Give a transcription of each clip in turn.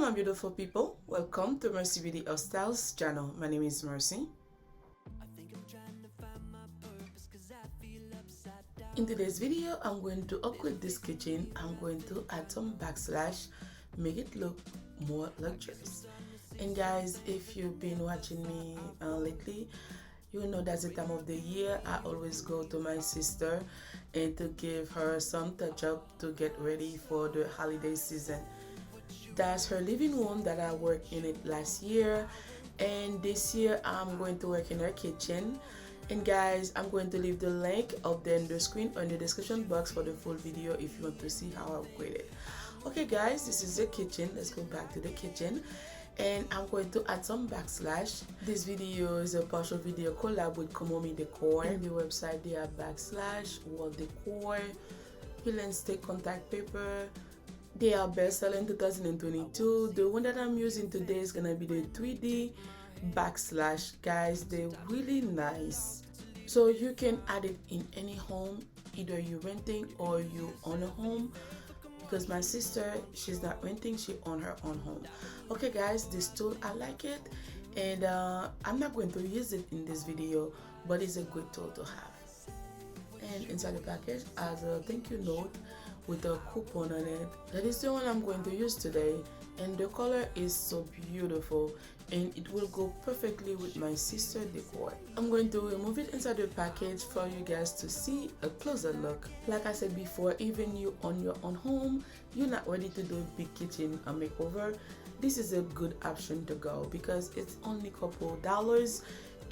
my beautiful people, welcome to mercydelmas channel. My name is Mercy. In today's video, I'm going to upgrade this kitchen. I'm going to add some backsplash, make it look more luxurious. And guys, if you've been watching me lately, you know that's the time of the year I always go to my sister and to give her some touch up to get ready for the holiday season. That's her living room that I worked in it last year, and this year I'm going to work in her kitchen. And guys, I'm going to leave the link up there in the screen or in the description box for the full video if you want to see how I upgrade it. Okay guys, this is the kitchen. Let's go back to the kitchen. And I'm going to add some backsplash. This video is a partial video collab with Komomi Decor. And the website they have backsplash, wall decor, peel and stick contact paper. They are best selling 2022. The one that I'm using today is gonna be the 3D backsplash. Guys, they're really nice. So you can add it in any home, either you're renting or you own a home. Because my sister, she's not renting, she own her own home. Okay guys, this tool, I like it, and I'm not going to use it in this video, but it's a good tool to have. And inside the package has a thank you note with a coupon on it. That is the one I'm going to use today, and the color is so beautiful and it will go perfectly with my sister decor. I'm going to remove it inside the package for you guys to see a closer look. Like I said before, even you on your own home, you're not ready to do a big kitchen makeover, this is a good option to go because it's only a couple dollars,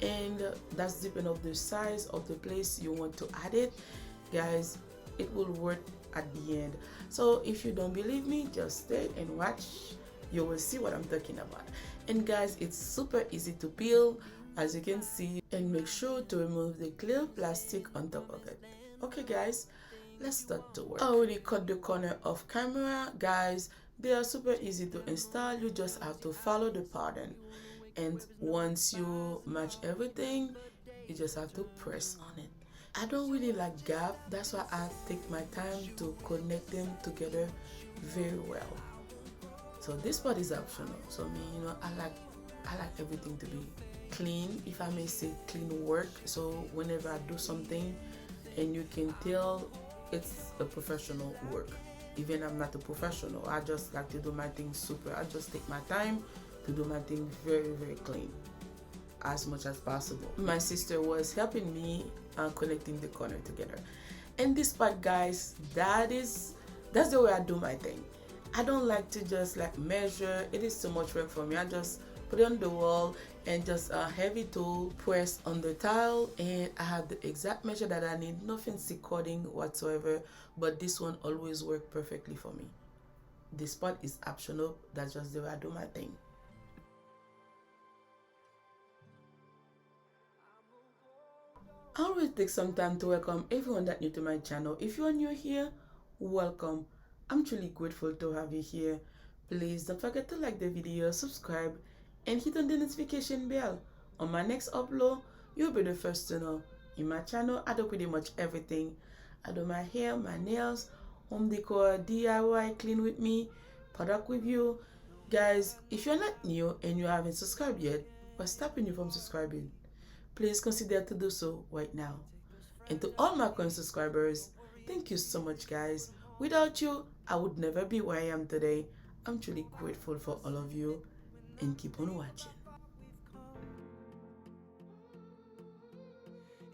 and that's depending on the size of the place you want to add it. Guys, it will work at the end. So if you don't believe me, just stay and watch. You will see what I'm talking about. And guys, it's super easy to peel, as you can see, and make sure to remove the clear plastic on top of it. Okay guys, let's start to work. I already cut the corner of camera. Guys, they are super easy to install. You just have to follow the pattern, and once you match everything, you just have to press on it. I don't really like gap, that's why I take my time to connect them together very well. So this part is optional. So me, you know, I like everything to be clean, if I may say clean work. So whenever I do something and you can tell it's a professional work. Even I'm not a professional, I just like to do my thing super. I just take my time to do my thing very, very clean as much as possible. My sister was helping me connecting the corner together. And this part, guys, that's the way I do my thing. I don't like to just like measure. It is too much work for me. I just put it on the wall and just a heavy tool press on the tile, and I have the exact measure that I need. Nothing cording whatsoever, but this one always works perfectly for me. This part is optional. That's just the way I do my thing. I always take some time to welcome everyone that's new to my channel. If you are new here, welcome. I'm truly grateful to have you here. Please don't forget to like the video, subscribe, and hit on the notification bell. On my next upload, you'll be the first to know. In my channel, I do pretty much everything. I do my hair, my nails, home decor, DIY, clean with me, product review. Guys, if you're not new and you haven't subscribed yet, what's stopping you from subscribing? Please consider to do so right now. And to all my current subscribers, thank you so much, guys. Without you, I would never be where I am today. I'm truly grateful for all of you, and keep on watching.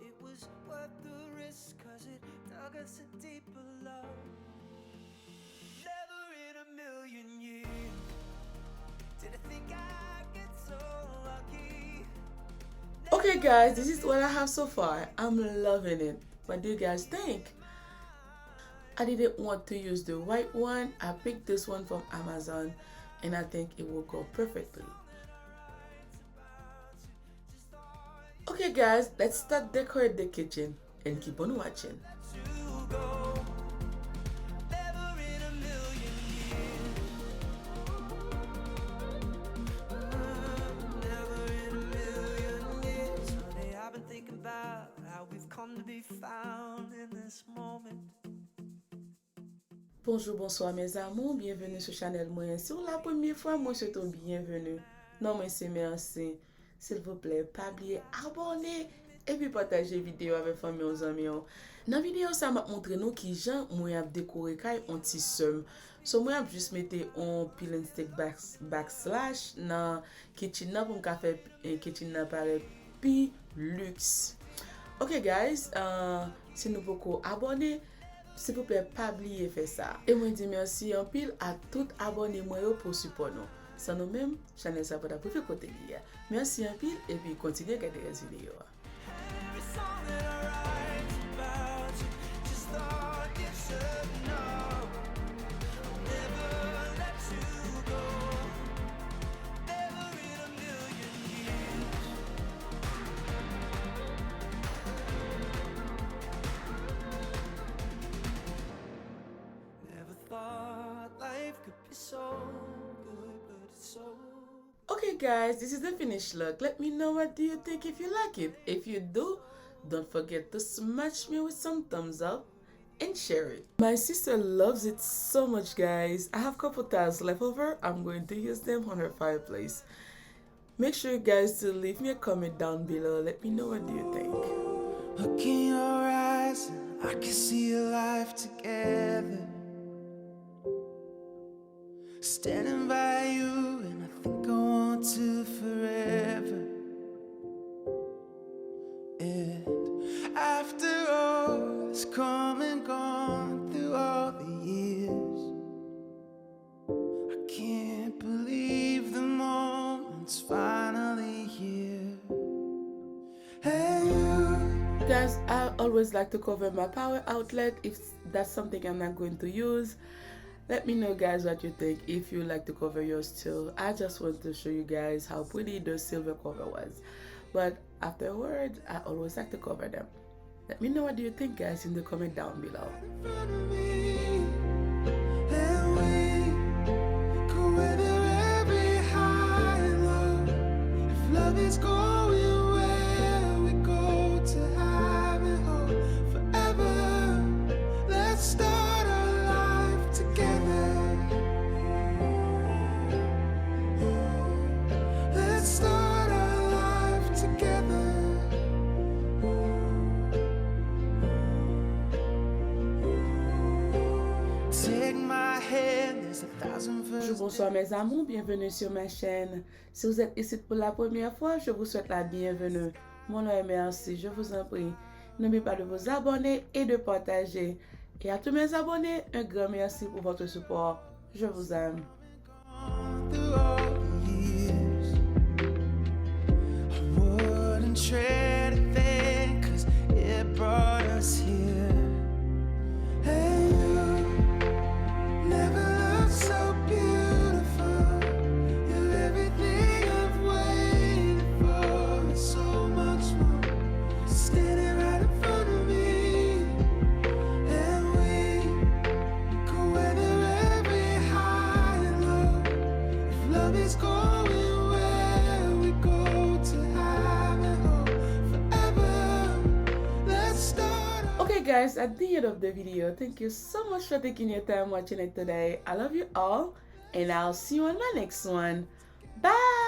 It was worth the risk, 'cause it dug us a deeper love. Never in a million years did I think I'd get so lucky. Okay guys, this is what I have so far. I'm loving it. What do you guys think? I didn't want to use the white one. I picked this one from Amazon, and I think it will go perfectly. Okay guys, let's start decorate the kitchen and keep on watching. How we've come to be found in this moment. Bonjour, bonsoir mes amours, bienvenue sur channel moi. Si c'est la première fois, moi c'est ton bienvenue. Non, moi c'est merci. S'il vous plaît, pas oublier abonner et puis partager vidéo avec famille aux amis. Dans la vidéo, ça m'a montré nous qui gens moi a décoré kay un petit somme. So moi a juste mettre un peel and stick backslash dans kitchen là pour me faire kitchen là paraît P luxe. Ok guys, si nous pouvons abonner, s'il vous plaît, pas oublier faire ça. Et moi dis merci en pile à tout abonnés moi pour support nous. Sans nous même, channel ça va pour faire côté lié. Merci en pile et puis continuez à regarder les vidéos. Every song that I write about you, just thought you should know. I'll never let you go. Never in a million years. Never thought life could be so good, but it's so. Okay guys, this is the finished look. Let me know what do you think if you like it. If you do, don't forget to smash me with some thumbs up and share it. My sister loves it so much guys. I have a couple towels left over. I'm going to use them on her fireplace. Make sure you guys to leave me a comment down below. Let me know what do you think. Look in your eyes, I can see a life together. Standing by you, and I think I want to forever. And after all has come and gone through all the years, I can't believe the moment's finally here. Hey, you. Guys, I always like to cover my power outlet if that's something I'm not going to use. Let me know guys what you think if you like to cover yours too. I just want to show you guys how pretty the silver cover was. But afterwards, I always like to cover them. Let me know what do you think guys in the comment down below. In front of me, and we go weather every high and low. If love is going where we go to have it all forever, let's start our life together. Let's start our life together. Take my hand, there's 1,000 Bonjour, first. bonsoir mes amours, bienvenue sur ma chaîne. Si vous êtes ici pour la première fois, je vous souhaite la bienvenue. Mon nom est merci, je vous en prie. N'oubliez pas de vous abonner et de partager. Et à tous mes abonnés, un grand merci pour votre support. Je vous aime. Through all the years, I wouldn't trade a thing, 'cause it brought us here. Hey, you never looked so beautiful. You're everything I've waited for, and so much more. Standing right in front of me, and we go weather every high and low. If love is going where we go to have it all forever, let's start. Okay guys, at the end of the video, thank you so much for taking your time watching it today. I love you all and I'll see you on my next one. Bye!